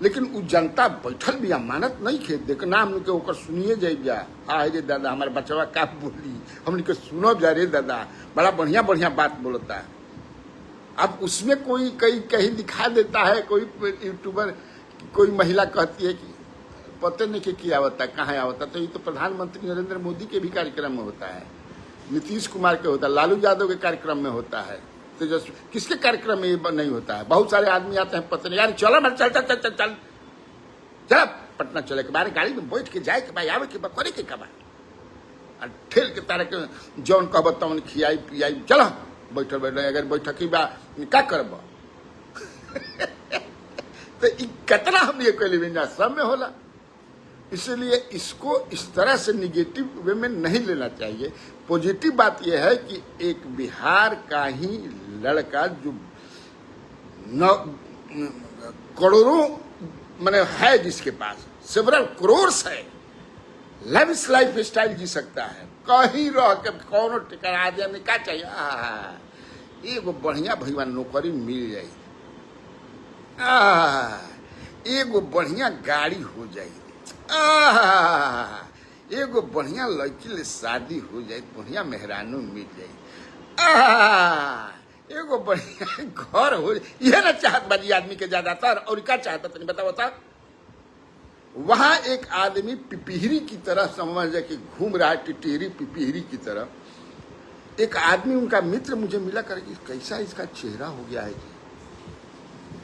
लेकिन वो जनता बैठल भी अमानत नहीं खेत देखना हमने के ओकर सुनिए जाइए। आए रे दादा हमारे बच्चा का बोली, हमने के सुनो जा रे दादा, बड़ा बढ़िया बढ़िया बात बोलता है। अब उसमें कोई कहीं दिखा देता है, कोई यूट्यूबर, कोई महिला कहती है कि पता नहीं कि क्या होता है, कहाँ आवता, तो ये तो प्रधानमंत्री नरेंद्र मोदी के भी कार्यक्रम में होता है, नीतीश कुमार के होता है, लालू यादव के कार्यक्रम में होता है, तेजस्वी किसके कार्यक्रम में ये नहीं होता है? बहुत सारे आदमी आते हैं, पता नहीं यार चलो मैं चल चल चल चल चल चल पटना चले के बारे गाड़ी में बैठ के जाए के भाई आवे के करे के कबा ठेल के तारे के जौन कहब तौन खियाई पियाई, चलो बैठल बैठल अगर बैठकी बा का करब तो कितना हम ये कहले बिना सब में होला। इसलिए इसको इस तरह से निगेटिव वे में नहीं लेना चाहिए। पॉजिटिव बात यह है कि एक बिहार का ही लड़का जो करोड़ों माने है, जिसके पास सेवरल करोर्स है, लविश लाइफ स्टाइल जी सकता है, कहीं रह के कौनो टिकाना आदमी का चाहिए, एगो बढ़िया भैया नौकरी मिल जाए, एगो बढ़िया गाड़ी हो जाए, एगो बढ़िया लड़की ले शादी हो जाए, बढ़िया मेहरानू मिल जाए, एगो बढ़िया घर हो जाए, यह ना चाहत बाजी आदमी के ज्यादातर। और क्या चाहता नहीं बताओ बता। वहां एक आदमी पिपीहरी की तरह समझ जाए कि घूम रहा है, टिटिहरी पिपीहरी की तरह। एक आदमी उनका मित्र मुझे मिला कर, कैसा इसका चेहरा हो गया है,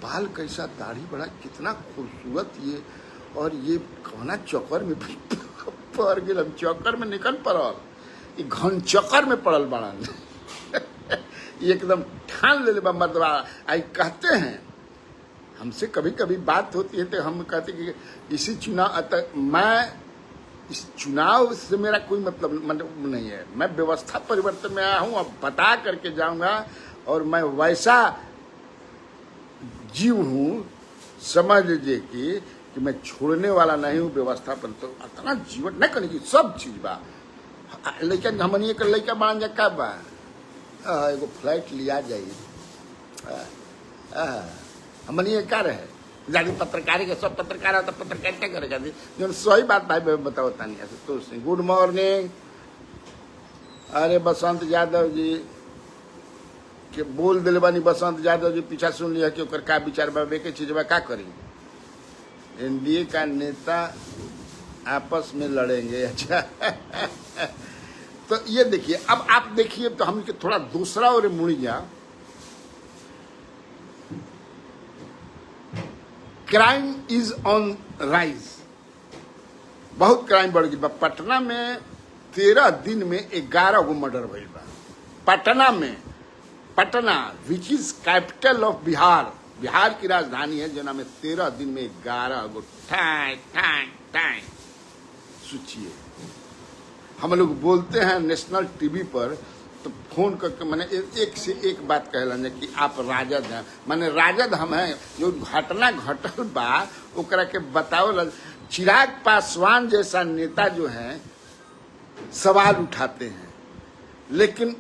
बाल कैसा, दाढ़ी बड़ा, कितना खूबसूरत ये, और ये कौना चक्कर में पड़ गए, हम चक्कर में निकल पड़ल, घन चक्कर में पड़ल बड़ा एकदम ठान ले बा मर्दवा। आई कहते हैं हमसे कभी कभी बात होती है तो हम कहते कि इसी चुनाव, मैं इस चुनाव से मेरा कोई मतलब नहीं है, मैं व्यवस्था परिवर्तन में आया हूँ, अब बता करके जाऊंगा और मैं वैसा जीव हूँ, समझ लीजिए कि मैं छोड़ने वाला नहीं हूँ व्यवस्था पर। तो इतना जीवन नहीं करने की सब चीज बा। लड़का हमनिए के लड़का बना जा का बा, एगो फ्लाइट लिया जाइए, हमनिए का रहे जाके पत्रकारी के सब पत्रकार है तो पत्रकारिता करेगा जो सही बात भाई बताओ तानी। तो गुड मॉर्निंग। अरे बसंत यादव जी के बोल दिले बानी, बसंत यादव जी पीछा सुन लिया कि ओकर का विचार बा, के चीज बा का करी। एनडीए का नेता आपस में लड़ेंगे। अच्छा तो ये देखिए, अब आप देखिए तो हम थोड़ा दूसरा और मुड़िया। क्राइम इज ऑन राइज, बहुत क्राइम बढ़ गई बा। पटना में 13 दिन में 11 गो मर्डर भइल बा। पटना में, Patna which is capital of Bihar, Bihar की राजधानी है, जना में 13 दिन में 11 गो ठाई ठाई ठाई। सोचिए, हम लोग बोलते हैं नेशनल टीवी पर तो फोन करके मैंने एक से एक बात कहलन कि आप राजद हैं। माने राजद हम हैं, जो घटना घटल बा ओकरा के बताओ। चिराग पासवान जैसा नेता जो है सवाल उठाते हैं, लेकिन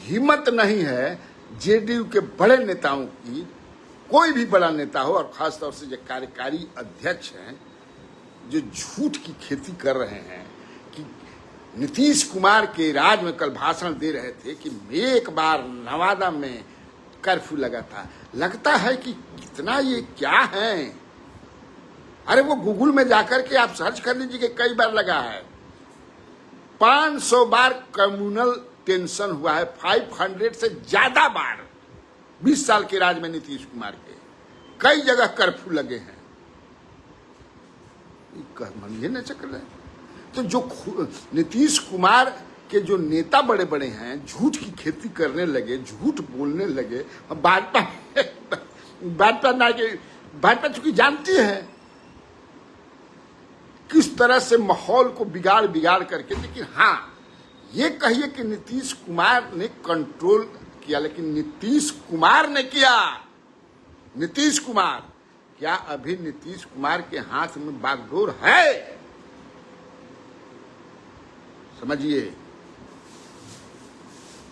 हिम्मत नहीं है जेडीयू के बड़े नेताओं की। कोई भी बड़ा नेता हो, और खासतौर से जो कार्यकारी अध्यक्ष हैं जो झूठ की खेती कर रहे हैं कि नीतीश कुमार के राज में कल भाषण दे रहे थे कि एक बार नवादा में कर्फ्यू लगा था। लगता है कि कितना ये क्या है। अरे वो गूगल में जाकर के आप सर्च कर लीजिए कि कई बार लगा है। 500 बार कम्युनल टेंशन हुआ है, 500 से ज्यादा बार 20 साल के राज में नीतीश कुमार के कई जगह कर्फ्यू लगे हैं। ये न चक्र है। तो जो नीतीश कुमार के जो नेता बड़े बड़े हैं झूठ की खेती करने लगे, झूठ बोलने लगे। भाजपा चूंकि जानती है किस तरह से माहौल को बिगाड़ बिगाड़ करके, लेकिन हाँ ये कहिए कि नीतीश कुमार ने कंट्रोल किया, लेकिन नीतीश कुमार ने किया। नीतीश कुमार, क्या अभी नीतीश कुमार के हाथ में बागडोर है? समझिए।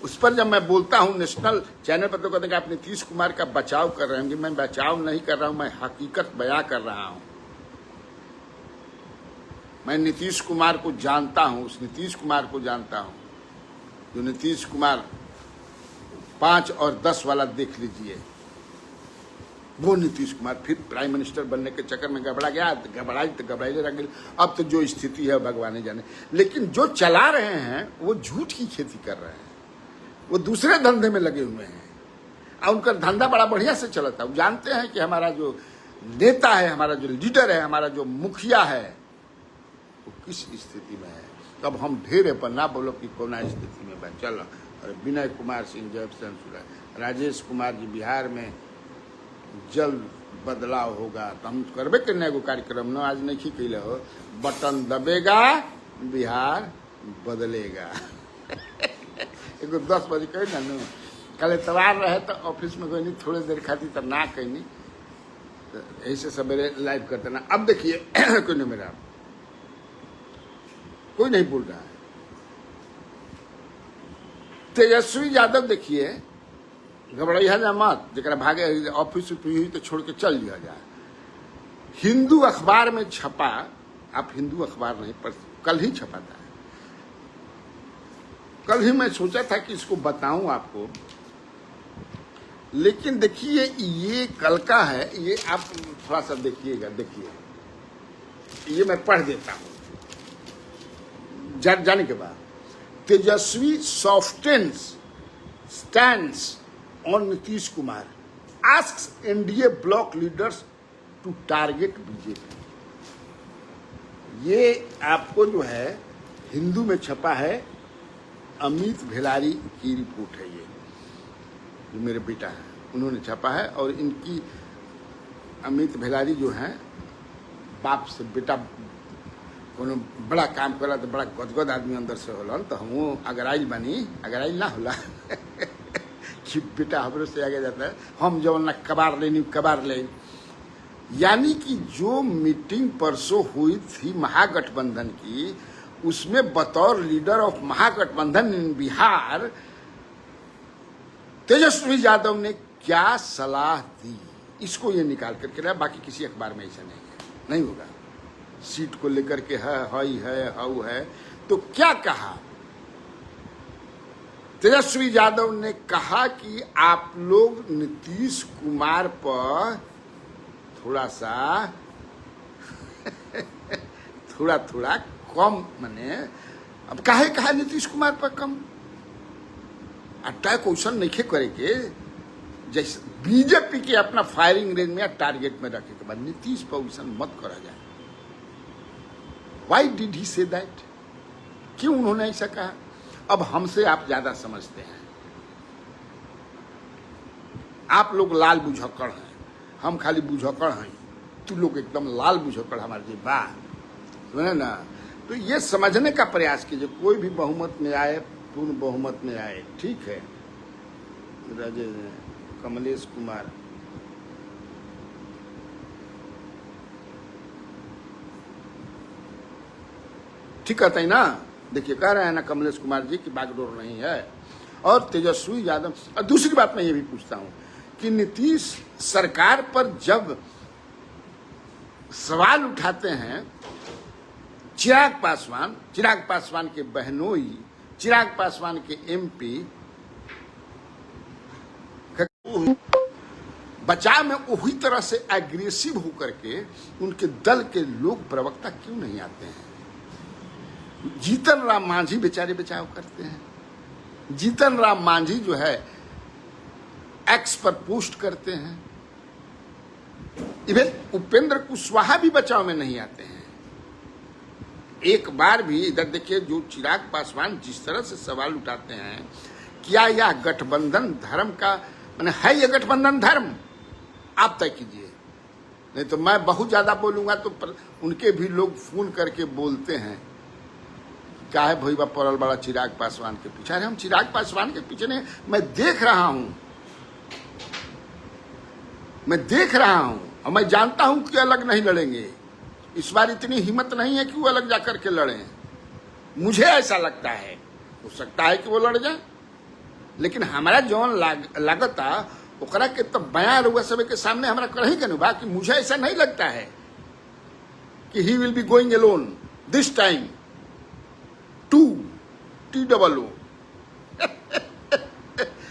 उस पर जब मैं बोलता हूं नेशनल चैनल पर तो कहते हैं कि आप नीतीश कुमार का बचाव कर रहे हैं। मैं बचाव नहीं कर रहा हूं, मैं हकीकत बयां कर रहा हूं। मैं नीतीश कुमार को जानता हूं, उस नीतीश कुमार को जानता हूं जो नीतीश कुमार 5 और 10 वाला देख लीजिए। वो नीतीश कुमार फिर प्राइम मिनिस्टर बनने के चक्कर में गड़बड़ा गया, घबराई रह गई। अब तो जो स्थिति है भगवान जाने। लेकिन जो चला रहे हैं वो झूठ की खेती कर रहे हैं, वो दूसरे धंधे में लगे हुए हैं और उनका धंधा बड़ा बढ़िया से चलता है। वो जानते हैं कि हमारा जो नेता है, हमारा जो लीडर है, हमारा जो मुखिया है वो किस स्थिति में है। तब हम ढेर पर ना बोलो कि कौन स्थिति में है। चलो, अरे विनय कुमार सिंह जब राजेश कुमार जी बिहार में जल्द बदलाव होगा। तो हम करबे करने एगो कार्यक्रम न आज नहीं कैले हो, बटन दबेगा बिहार बदलेगा। एगो 10 बजे कही ना, कल इतवार रहे तो ऑफिस में गई थोड़ी देर खाती तब ना कहनी, ऐसे सवेरे लाइव करते ना। अब देखिए कोई नहीं, मेरा कोई नहीं बोल रहा है। तेजस्वी यादव देखिए, घबराइया जा मत, जरा भागे ऑफिस हुई तो छोड़ के चल लिया जाए। हिंदू अखबार में छपा, आप हिंदू अखबार नहीं पढ़, कल ही छपा था। कल ही मैं सोचा था कि इसको बताऊं आपको, लेकिन देखिए ये कल का है। ये आप थोड़ा सा देखिएगा, देखिए ये मैं पढ़ देता हूं जाने के बाद। Tejashwi softens stands on Nitish Kumar, asks NDA bloc leaders to target BJP. ये आपको जो है हिंदू में छपा है, अमित भेलारी की रिपोर्ट है। ये जो मेरे बेटा है उन्होंने छपा है, और इनकी अमित भेलारी जो है बाप से बेटा कोनो बड़ा काम करा तो बड़ा गदगद आदमी अंदर से होलन। तो हम अगर आइल बनी, अगर आइल ना होला कि बेटा हमरे से आगे जाता है, हम जो ना कबार लेनी कबार ले। यानी कि जो मीटिंग परसों हुई थी महागठबंधन की, उसमें बतौर लीडर ऑफ महागठबंधन इन बिहार तेजस्वी यादव ने क्या सलाह दी, इसको ये निकाल करके रहा। बाकी किसी अखबार में ऐसा नहीं है, नहीं होगा। सीट को लेकर के है, हाई है, हाउ है, तो क्या कहा तेजस्वी यादव ने? कहा कि आप लोग नीतीश कुमार पर थोड़ा सा थोड़ा थोड़ा कम, माने अब काहे कहा नीतीश कुमार पर कम अटैक क्वेश्चन नहीं करेंगे, जैसे बीजेपी के अपना फायरिंग रेंज में टारगेट में रखे के बाद नीतीश पर क्वेश्चन मत करा जाए। Why did he say that? क्यों उन्होंने ऐसा कहा? अब हमसे आप ज्यादा समझते हैं, आप लोग लाल बुझक्कड़ हैं, हम खाली बुझक्कड़ हैं, तू लोग एकदम लाल बुझक्कड़ हमारे जी वाह, सुने ना। तो ये समझने का प्रयास कीजिए, कोई भी बहुमत में आए, पूर्ण बहुमत में आए, ठीक है। कमलेश कुमार, ठीक कहते हैं ना, देखिए कह रहे हैं ना कमलेश कुमार जी की बागडोर नहीं है। और तेजस्वी यादव, और दूसरी बात मैं ये भी पूछता हूं कि नीतीश सरकार पर जब सवाल उठाते हैं, चिराग पासवान के बहनोई, चिराग पासवान के एमपी, बचाव में वही तरह से एग्रेसिव होकर के उनके दल के लोग प्रवक्ता क्यों नहीं आते हैं? जीतन राम मांझी बेचारे बचाव करते हैं। जीतन राम मांझी जो है एक्स पर पोस्ट करते हैं। इवन उपेंद्र कुशवाहा भी बचाव में नहीं आते हैं। एक बार भी इधर देखिए, जो चिराग पासवान जिस तरह से सवाल उठाते हैं, क्या यह गठबंधन धर्म का माने है? यह गठबंधन धर्म आप तय कीजिए, नहीं तो मैं बहुत ज्यादा बोलूंगा तो उनके भी लोग फोन करके बोलते हैं क्या है भैया पड़ल बड़ा चिराग पासवान के पीछे। अरे हम चिराग पासवान के पीछे नहीं, मैं देख रहा हूं और मैं जानता हूं कि अलग नहीं लड़ेंगे। इस बार इतनी हिम्मत नहीं है कि वो अलग जाकर के लड़ें। मुझे ऐसा लगता है, हो सकता है कि वो लड़ जाए, लेकिन हमारा जौन लागता ओकरा के तो बयां रहुआ सब के सामने हमारा कहीं के नहीं कि मुझे ऐसा नहीं लगता है कि he will be going alone this time too TOO।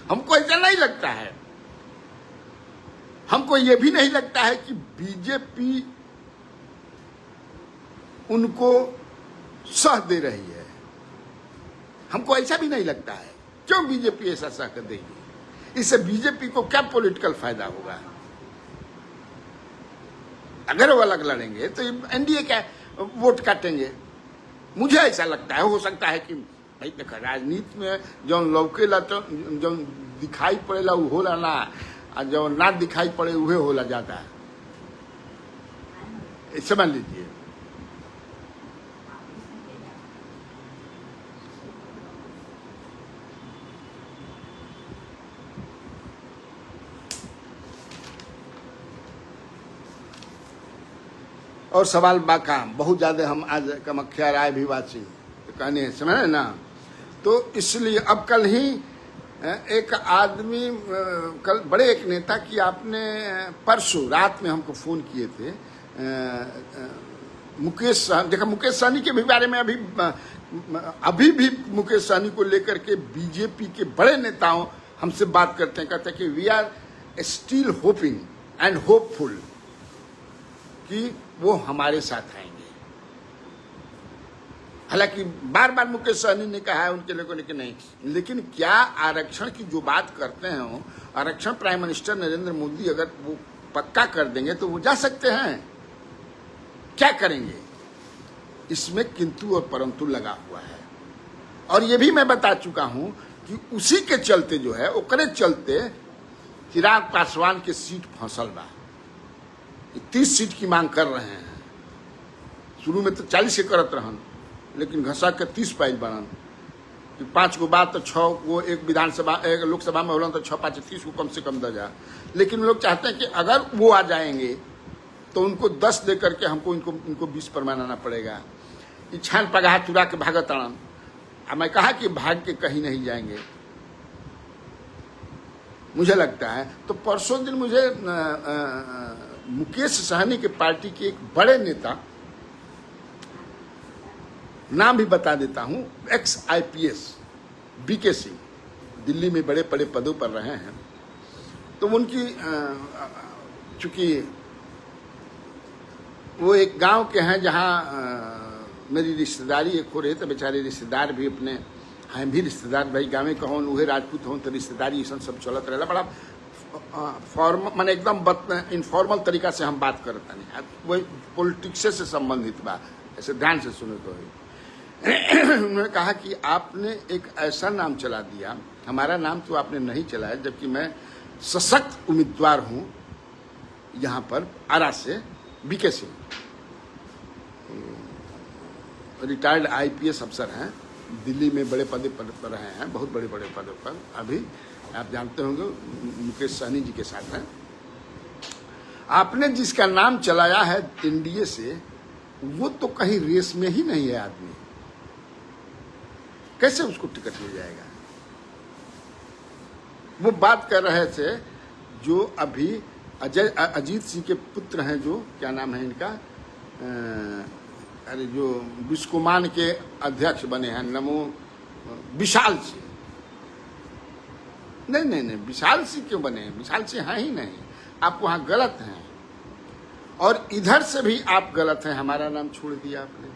हमको ऐसा नहीं लगता है। हमको ये भी नहीं लगता है कि बीजेपी उनको सह दे रही है। हमको ऐसा भी नहीं लगता है। क्यों बीजेपी ऐसा सह देगी? इससे बीजेपी को क्या पॉलिटिकल फायदा होगा? अगर वो अलग लड़ेंगे तो एनडीए का वोट काटेंगे। मुझे ऐसा लगता है। हो सकता है कि भाई देखा राजनीति में जौन लौकेला तो जौन दिखाई पड़ेला वो होला ना, और जो ना दिखाई पड़े उहे होला जाता है, समझ लीजिए। और सवाल बाका बहुत ज्यादा हम आज कामाख्या राय भी वाची तो कहने समझ ना, तो इसलिए अब कल ही एक आदमी, कल बड़े एक नेता की आपने परसों रात में हमको फोन किए थे, मुकेश सहनी। देखा मुकेश सहनी के भी बारे में अभी भी मुकेश सहनी को लेकर के बीजेपी के बड़े नेताओं हमसे बात करते हैं, कहते हैं कि we are still hoping and hopeful कि वो हमारे साथ आएंगे। हालांकि बार बार मुकेश सहनी ने कहा है उनके लोगों ने कि नहीं, लेकिन क्या आरक्षण की जो बात करते हैं वो आरक्षण प्राइम मिनिस्टर नरेंद्र मोदी अगर वो पक्का कर देंगे तो वो जा सकते हैं। क्या करेंगे? इसमें किंतु और परंतु लगा हुआ है। और ये भी मैं बता चुका हूं कि उसी के चलते जो है ओकरे चलते चिराग पासवान के सीट फंसल बा। 30 सीट की मांग कर रहे हैं। शुरू में तो 40 के करत रहन, लेकिन घसा के 30 पाइल बनन। कि 5 गो बात तो 6 गो एक विधानसभा एक लोकसभा में होला तो 6 5 30 को कम से कम द जा। लेकिन लोग चाहते हैं कि अगर वो आ जाएंगे तो उनको 10 दे करके हमको इनको 20 पर मनाना पड़ेगा। छान पगाह तुरा के भागत आनंद। मैं कहा कि भाग के कहीं नहीं जाएंगे। मुझे लगता है तो परसों दिन मुझे मुकेश सहनी के पार्टी के एक बड़े नेता, नाम भी बता देता हूं, x IPS BK Singh, Delhi में बड़े बड़े पदों पर रहे हैं। तो उनकी चूंकि वो एक गांव के हैं जहां मेरी रिश्तेदारी एक हो रही, तो बेचारे रिश्तेदार भी अपने हैं भी रिश्तेदार भाई गाँव में कहूँ उहे राजपूत हों तो रिश्तेदारी ये सब चलत रहेला। बड़ा फॉर्म माने एकदम इनफॉर्मल तरीका से हम बात करता नहीं, वही पॉलिटिक्स से संबंधित बा, ऐसे ध्यान से सुने तो उन्होंने कहा कि आपने एक ऐसा नाम चला दिया, हमारा नाम तो आपने नहीं चलाया, जबकि मैं सशक्त उम्मीदवार हूं यहाँ पर आरा से, BK सिंह रिटायर्ड IPS अफसर हैं, दिल्ली में बड़े पद पर रहे हैं, बहुत बड़े बड़े पदों पर। अभी आप जानते होंगे मुकेश सहनी जी के साथ हैं। आपने जिसका नाम चलाया है NDA से, वो तो कहीं रेस में ही नहीं है आदमी, कैसे उसको टिकट मिल जाएगा? वो बात कर रहे थे जो अभी अजीत सिंह के पुत्र हैं, जो क्या नाम है इनका, अरे जो बिस्कोमान के अध्यक्ष बने हैं, नमो विशाल सिंह। नहीं, विशाल सिंह क्यों बने? विशाल सिंह हैं ही नहीं, आप वहां गलत हैं। और इधर से भी आप गलत हैं, हमारा नाम छोड़ दिया आपने।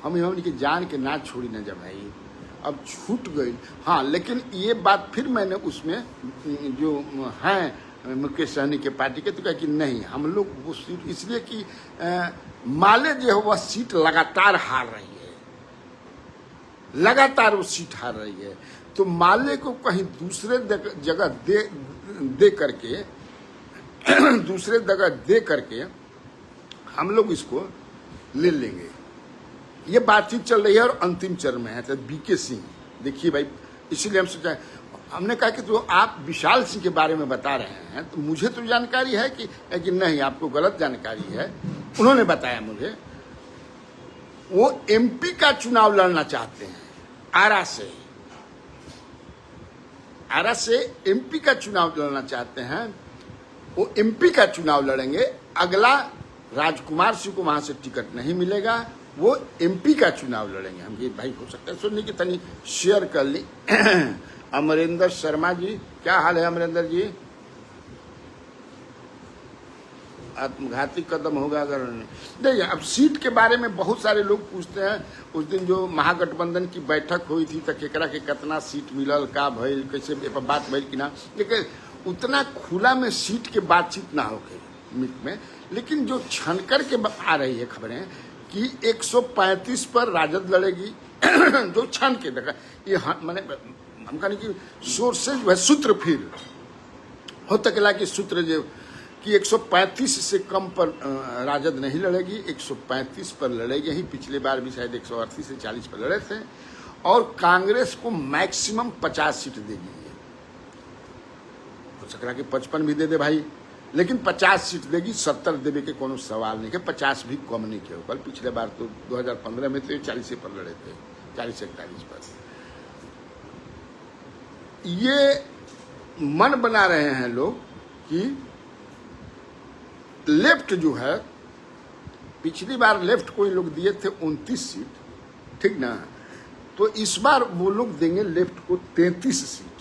हम उनकी जान के ना छोड़ी न जब भाई, अब छूट गई। हाँ, लेकिन ये बात फिर मैंने उसमें जो हैं मुकेश सहनी के पार्टी के, तो कहा कि नहीं, हम लोग वो सीट इसलिए कि माले जो है वह सीट लगातार हार रही है, लगातार वो सीट हार रही है। तो माले को कहीं दूसरे जगह दे करके दूसरे जगह दे करके हम लोग इसको ले लेंगे। ये बातचीत चल रही है और अंतिम चरण में है। तो BK सिंह देखिए भाई, इसीलिए हम सोचा, हमने कहा कि जो आप विशाल सिंह के बारे में बता रहे हैं, तो मुझे तो जानकारी है कि नहीं, आपको गलत जानकारी है। उन्होंने बताया मुझे, वो MP का चुनाव लड़ना चाहते हैं, आरा से MP का चुनाव लड़ना चाहते हैं। वो MP का चुनाव लड़ेंगे, अगला राजकुमार सिंह को वहां से टिकट नहीं मिलेगा, वो MP का चुनाव लड़ेंगे। हम ये भाई हो सकता है सुनने की तनी शेयर कर ली। अमरेंद्र शर्मा जी, क्या हाल है अमरेंद्र जी? आत्मघाती कदम होगा अगर नहीं। अब सीट के बारे में बहुत सारे लोग पूछते हैं। उस दिन जो महागठबंधन की बैठक हुई थी, तो केकरा के कितना सीट मिलल, का भइल, कैसे बात भइल कि ना, लेकिन उतना खुला में सीट के बातचीत ना होके मीट में। लेकिन जो छनकर के आ रही है खबरें कि 135 पर राजद लड़ेगी, जो छन के देखा, ये मैंने हम कहने की सोर्सेज वह सूत्र फिर हो तकला कि सूत्र जो कि 135 से कम पर राजद नहीं लड़ेगी, 135 पर लड़ेगी ही। पिछले बार भी शायद 138 से 40 पर लड़े थे। और कांग्रेस को मैक्सिमम 50 सीट देगी। हो सकता कि 55 भी दे दे भाई, लेकिन 50 सीट देगी। 70 देवे के कोनो सवाल नहीं है, 50 भी कम नहीं किया। कल पिछले बार तो 2015 में तो 40 पर लड़े थे, 40 से 41 पर। ये मन बना रहे हैं लोग कि लेफ्ट जो है, पिछली बार लेफ्ट को लोग दिए थे 29 सीट, ठीक ना, तो इस बार वो लोग देंगे लेफ्ट को 33 सीट,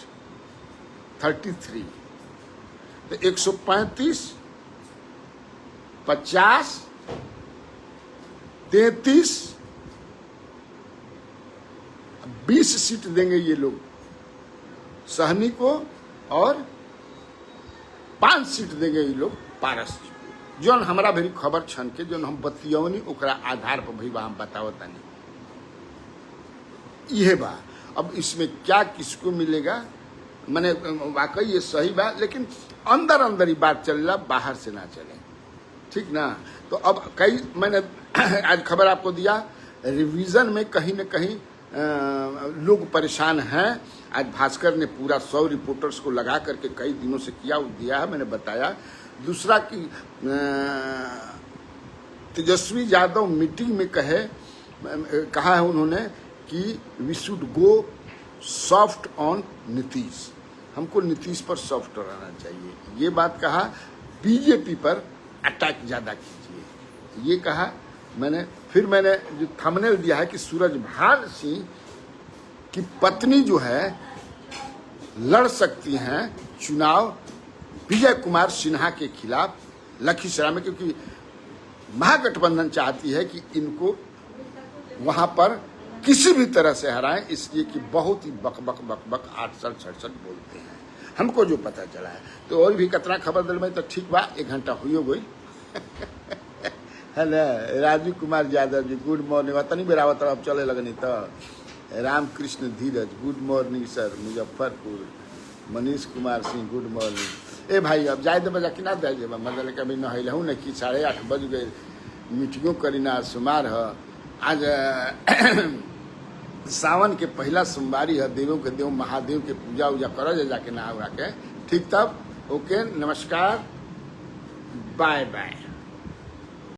33। तो 135, 50, 33, 20 सीट देंगे ये लोग सहनी को, और 5 सीट देंगे ये लोग पारस जी को। जो हमारा भी खबर छन के जो हम बतियौनी ओकरा आधार पर भी हम बतावता नहीं ये बा। अब इसमें क्या किसको मिलेगा, मैंने वाकई ये सही बात, लेकिन अंदर अंदर ही बात चल रहा, बाहर से ना चले, ठीक ना। तो अब कई मैंने आज खबर आपको दिया, रिवीजन में कहीं न कहीं लोग परेशान हैं। आज भास्कर ने पूरा 100 रिपोर्टर्स को लगा करके कई दिनों से किया दिया है, मैंने बताया। दूसरा कि तेजस्वी यादव मीटिंग में कहा है उन्होंने कि we should go soft on Nitish, हमको नीतीश पर सॉफ्ट रहना चाहिए, ये बात कहा। बीजेपी पर अटैक ज्यादा कीजिए, ये कहा मैंने। फिर मैंने जो थंबनेल दिया है कि सूरजभान सिंह की पत्नी जो है लड़ सकती हैं चुनाव विजय कुमार सिन्हा के खिलाफ लखीसराय में, क्योंकि महागठबंधन चाहती है कि इनको वहां पर किसी भी तरह से हराएं, इसलिए कि बहुत ही बक 8-67 बोलते हैं, हमको जो पता चला है। तो और भी कतना खबर दिल में तो ठीक बा, 1 घंटा हुई गई है ना। राजू कुमार यादव जी गुड मॉर्निंग, वतनी बेरावत अब चले लगनी तो। Ramkrishna Dheeraj good morning sir Muzaffarpur. Manish Kumar Singh good morning. ए भाई अब जाए दे बजा कि ना जाए मतलब कभी नहलू न कि 8:30 बज गए, मीटिंगों करी ना सुमार है। आज सावन के पहला सोमवारी है, देवों के देव महादेव के पूजा उजा कर जाके नहा उहा के। ठीक तब ओके, नमस्कार, बाय बाय।